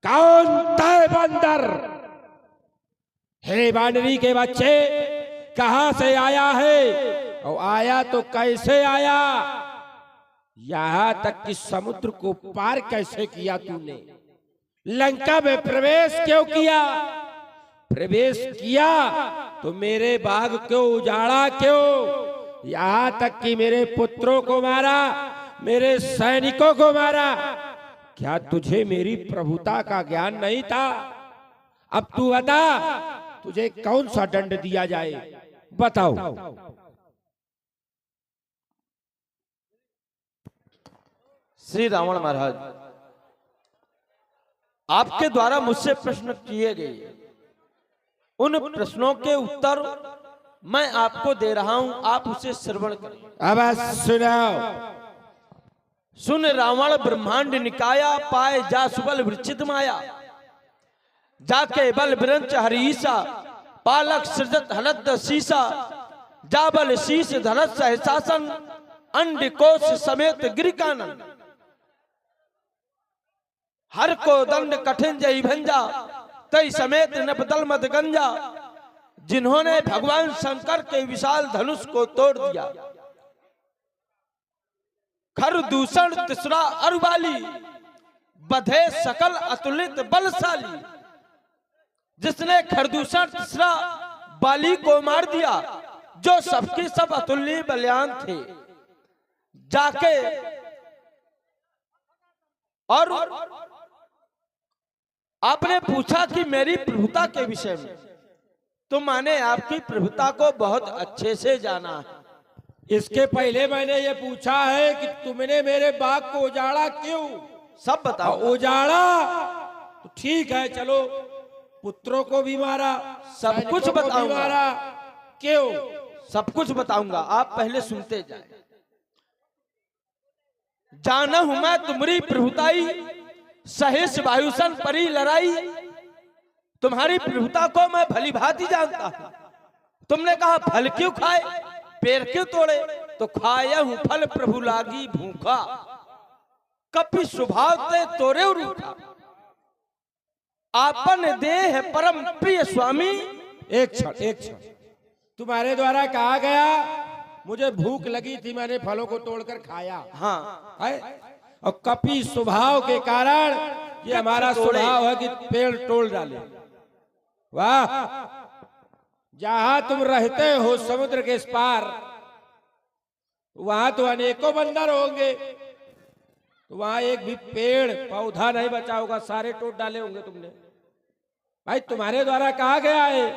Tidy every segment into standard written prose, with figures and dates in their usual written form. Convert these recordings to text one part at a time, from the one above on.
कौन तय बंदर? हे बानरी के बच्चे, कहां से आया है और आया तो कैसे आया? यहां तक कि समुद्र को पार कैसे किया तूने? लंका में प्रवेश क्यों किया? प्रवेश किया तो मेरे बाग को उजाड़ा क्यों? यहां तक कि मेरे पुत्रों को मारा, मेरे सैनिकों को मारा। क्या तुझे मेरी प्रभुता का ज्ञान नहीं था? अब तू बता, तुझे कौन सा दंड दिया जाए? बताओ। श्री रावण महाराज, आपके द्वारा मुझसे प्रश्न किए गए, उन प्रश्नों के उत्तर मैं आपको दे रहा हूं, आप उसे श्रवण करें। अब सुनाओ। सुन रावण ब्रह्मांड निकाया, पाए जा सुबल वृचित माया। जाके बल बिरंच हरीसा, पालक सृजत हलद शीसा। जाबल शीस धनत सहशासन, अंड कोश समेत गिरिकानन। हर को दंड कठिन जय भंजा, तई समेत नपदल मत गंजा। जिन्होंने भगवान शंकर के विशाल धनुष को तोड़ दिया। खर दूषण तीसरा अरुबाली, बधे सकल अतुलित बलशाली। जिसने खरदूषण तीसरा बाली को मार दिया, जो सबकी सब अतुल्य बलियान थे। जाके और आपने पूछा कि मेरी प्रभुता के विषय में, तो मैंने आपकी प्रभुता को बहुत अच्छे से जाना है। इसके पहले मैंने ये पूछा है कि तुमने मेरे बाग को उजाड़ा क्यों? सब बताओ। उजाड़ा तो ठीक है, चलो, पुत्रों को भी मारा, सब कुछ बताऊंगा। मारा क्यों? सब कुछ बताऊंगा, आप पहले सुनते जाए। जाना हूं मैं तुम्हारी प्रभुताई, सहेश वायुसन परी लड़ाई। तुम्हारी प्रभुता को मैं भली भांति जानता हूं। तुमने कहा फल क्यों खाए, पेड़ क्यों तोड़े, तो खाया हूं फल प्रभु लागी भूखा। कपि स्वभाव ते तोरे रूठा, आपन देह परम प्रिय स्वामी। एक क्षण, तुम्हारे द्वारा कहा गया मुझे भूख लगी थी, मैंने फलों को तोड़कर खाया। हाँ है? और कपि स्वभाव के कारण ये हमारा स्वभाव है कि पेड़ तोड़ डाले। वाह! जहां तुम रहते हो समुद्र के इस पार, वहां तो अनेकों बंदर होंगे, तो वहां एक भी पेड़ पौधा नहीं बचा होगा, सारे तोड़ डाले होंगे तुमने। भाई, तुम्हारे द्वारा कहा गया है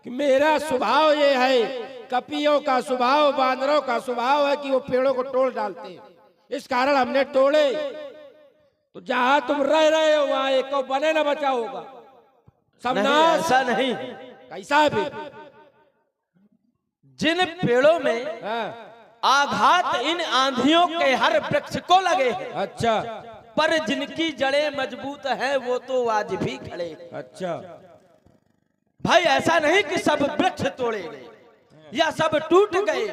कि मेरा स्वभाव ये है, कपियों का स्वभाव, बांदरों का स्वभाव है कि वो पेड़ों को तोड़ डालते हैं। इस कारण हमने तोड़े। तो जहां तुम रह रहे हो वहां एक बने न बचा होगा, सब नाश। ऐसा नहीं। कैसा है फिर? जिन पेड़ों में आघात इन आंधियों के हर वृक्ष को लगे हैं। अच्छा। पर जिनकी जड़ें मजबूत हैं वो तो आज भी खड़े। अच्छा भाई, ऐसा नहीं कि सब वृक्ष तोड़े गए या सब टूट गए।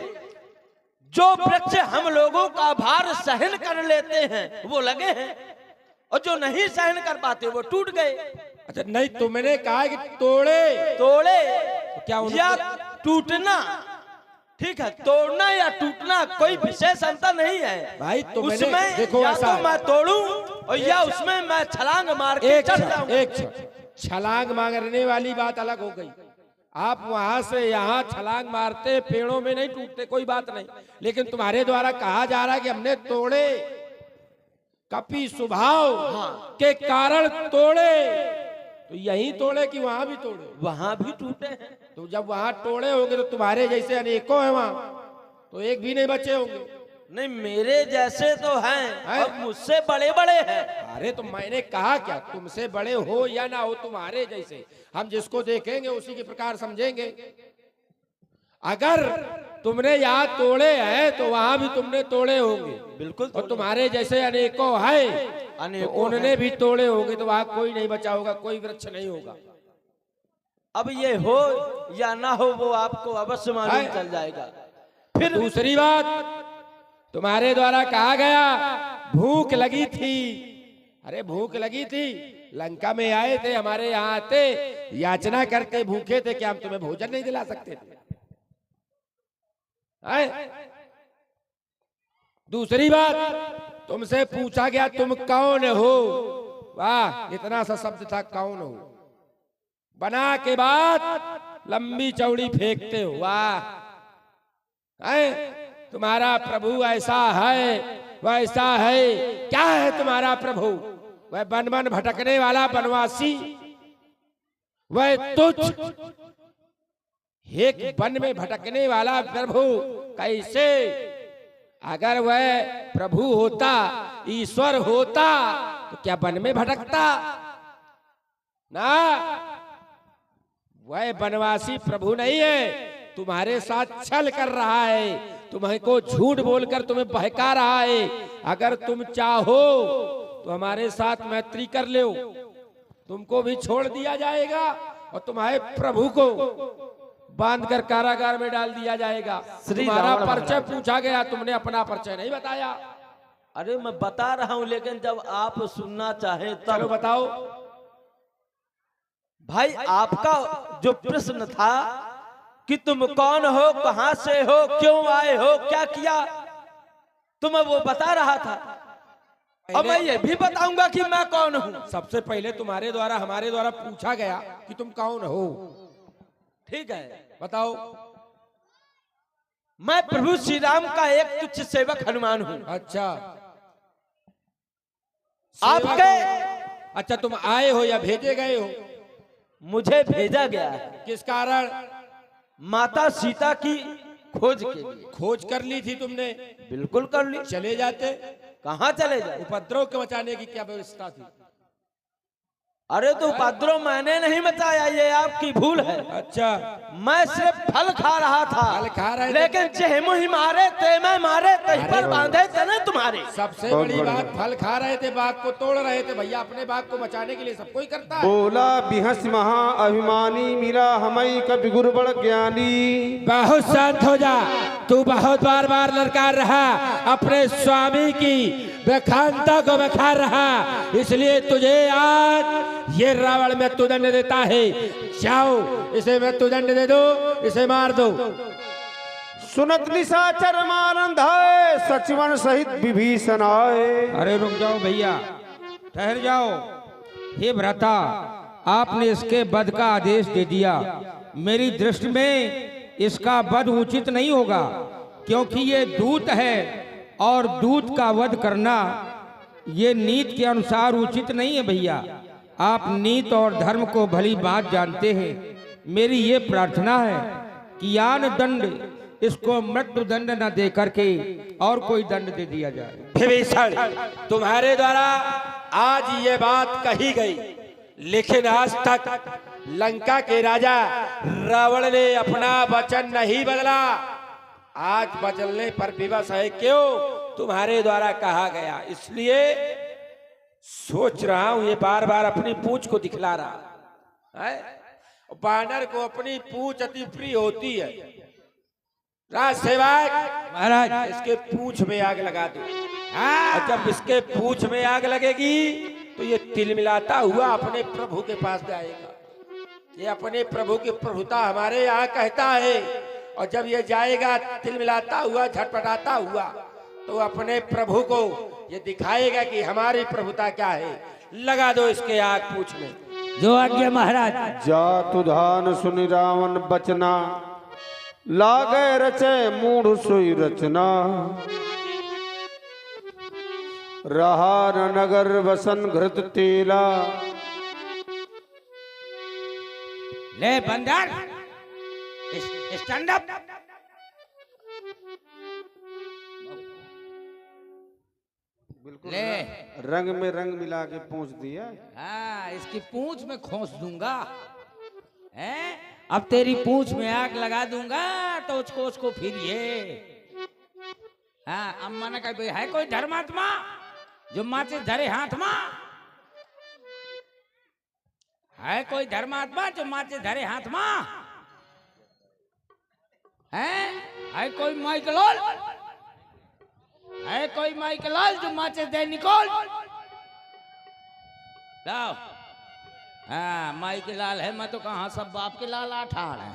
जो वृक्ष हम लोगों का भार सहन कर लेते हैं वो लगे हैं, और जो नहीं सहन कर पाते वो टूट गए। अच्छा, नहीं, तुमने कहा कि तोड़े तो क्या या टूटना, ठीक है, तोड़ना या टूटना कोई विशेष अंतर नहीं है भाई। तो उसमें देखो, या तो मैं तोड़ूं और या उसमें मैं छलांग मार के चढ़ जाऊं। एक छलांग मारने वाली बात अलग हो गई। आप वहां से यहाँ छलांग मारते, पेड़ों में नहीं टूटते, कोई बात नहीं। लेकिन तुम्हारे द्वारा कहा जा रहा है कि हमने तोड़े, कपि स्वभाव के कारण तोड़े। तो यहीं तोड़े कि वहां भी तोड़े? वहां भी टूटे हैं। तो जब वहां तोड़े होंगे तो तुम्हारे जैसे अनेकों हैं वहां, तो एक भी नहीं बचे होंगे। नहीं, मेरे जैसे तो हैं और मुझसे बड़े बड़े हैं। अरे तो मैंने कहा क्या, तुमसे बड़े हो या ना हो, तुम्हारे जैसे। हम जिसको देखेंगे उसी के प्रकार समझेंगे। अगर तुमने यहाँ तोड़े हैं तो वहां भी तुमने तोड़े होंगे। बिल्कुल। और तुम्हारे जैसे अनेकों हैं, तो उन्होंने भी तोड़े होंगे, तो वहां कोई नहीं बचा होगा, कोई वृक्ष नहीं होगा। अब ये हो या ना हो वो आपको अवश्य मालूम चल जाएगा। फिर दूसरी बात, तुम्हारे द्वारा कहा गया भूख लगी थी। अरे भूख लगी थी लंका में आए थे, हमारे यहाँ आते, याचना करके भूखे थे, क्या हम तुम्हें भोजन नहीं दिला सकते थे? दूसरी बात, तुमसे पूछा गया तुम कौन हो? वाह, इतना सा शब्द था, कौन हो। बना के बाद लंबी चौड़ी फेंकते हो। वाह, तुम्हारा प्रभु ऐसा है, वैसा है। क्या है तुम्हारा प्रभु? वह बन बन भटकने वाला बनवासी, वह तुच्छ एक वन में भटकने वाला प्रभु कैसे? अगर वह प्रभु होता, ईश्वर होता, तो क्या वन में भटकता? ना, वह बनवासी प्रभु नहीं है, तुम्हारे साथ छल कर रहा है, तुम्हें झूठ बोलकर तुम्हें बहका रहा है। अगर तुम चाहो तो हमारे साथ मैत्री कर लो, तुमको भी छोड़ दिया जाएगा और तुम्हारे प्रभु को बांधकर कारागार में डाल दिया जाएगा। तुम्हारा परिचय पूछा गया, तुमने अपना परिचय नहीं बताया। अरे मैं बता रहा हूं, लेकिन जब आप सुनना चाहें तब। चलो बताओ। भाई, आपका जो प्रश्न था कि तुम कौन हो, कहां से हो, क्यों आए हो, क्या किया, तो मैं वो बता रहा था। और मैं ये भी बताऊंगा कि मैं कौन हूं। सबसे पहले तुम्हारे द्वारा, हमारे द्वारा पूछा गया कि तुम कौन हो। ठीक है, बताओ। मैं प्रभु श्री राम का एक तुच्छ सेवक हनुमान हूं। अच्छा, आपके? अच्छा, तुम आए हो या भेजे गए हो? मुझे भेजा गया है। किस कारण? माता सीता की खोज के लिए। खोज कर ली थी तुमने? बिल्कुल कर ली। चले जाते? कहाँ चले जाए? उपद्रव के मचाने की क्या व्यवस्था थी? अरे तो उपद्रव मैंने नहीं मचाया, ये आपकी भूल है। अच्छा, मैं सिर्फ फल खा रहा था। फल खा रहे थे? लेकिन जेहमु ही मारे ते मैं मारे, तही पर बांधे थे तुम्हारे। सबसे बड़ी बात, फल खा रहे थे, बाग को तोड़ रहे थे। भैया, अपने बाग को बचाने के लिए सब कोई करता है। बोला बिहस महा अभिमानी, मिला हमें कभी गुरुबड़ ज्ञानी। बहुत शांत हो जा, तू बहुत बार बार ललकार रहा, अपने स्वामी की बखानता को बखार रहा, इसलिए तुझे आज ये रावण मृत्यु दंड देता है। जाओ, इसे मृत्यु दंड दे दो, इसे मार दो। सुनत निशाचर मानंद है, सचिवन सहित विभीषण आए। अरे रुक जाओ भैया, ठहर जाओ। हे भ्राता, आपने इसके वध का आदेश दे दिया। मेरी दृष्टि में इसका वध उचित नहीं होगा, क्योंकि ये दूत है और दूत का वध करना ये नीति के अनुसार उचित नहीं है। भैया, आप नीति और धर्म को भली बात जानते हैं। मेरी ये प्रार्थना है कि यान दंड इसको मृत्यु दंड न दे करके और कोई दंड दे दिया जाए। विभीषण, तुम्हारे द्वारा आज ये बात कही गई, लेकिन आज तक लंका के राजा रावण ने अपना वचन नहीं बदला। आज बदलने पर विवश है। क्यों? तुम्हारे द्वारा कहा गया, इसलिए सोच रहा हूं। ये बार बार अपनी पूंछ को दिखला रहा है। बानर को अपनी पूंछ अति प्रिय होती है। राज सेवक महाराज, इसके पूंछ में आग लगा दो। और जब इसके पूंछ में आग लगेगी तो ये तिलमिलाता हुआ अपने प्रभु के पास जाएगा। ये अपने प्रभु की प्रभुता हमारे यहाँ कहता है, और जब ये जाएगा तिलमिलाता हुआ, झटपटाता हुआ, तो अपने प्रभु को ये दिखाएगा कि हमारी प्रभुता क्या है। लगा दो इसके आग पूंछ में। जो आज्ञा महाराज। जातु धान सुनि रावण बचना, लागे रचे मूढ़ सोई रचना। रहा न नगर वसन घृत तेला। ले बंदर, स्टैंड अप। बिल्कुल ले, रंग में रंग मिला के पूछ दिया। हाँ, इसकी पूंछ में खोस दूंगा। हैं? अब तेरी पूंछ में आग लगा दूंगा तो उसको फिर ये। हाँ, अम्मा ने कहा है कोई धर्मात्मा जो माचे धरे हाथ में? है कोई धर्मात्मा जो माचे धरे हाथ में? है कोई माइकलाल? है कोई माइकलाल जो माचे दे निकोल? लाओ, हाँ माई के लाल है, मैं तो कहाँ सब बाप के लाल आठाड़ है।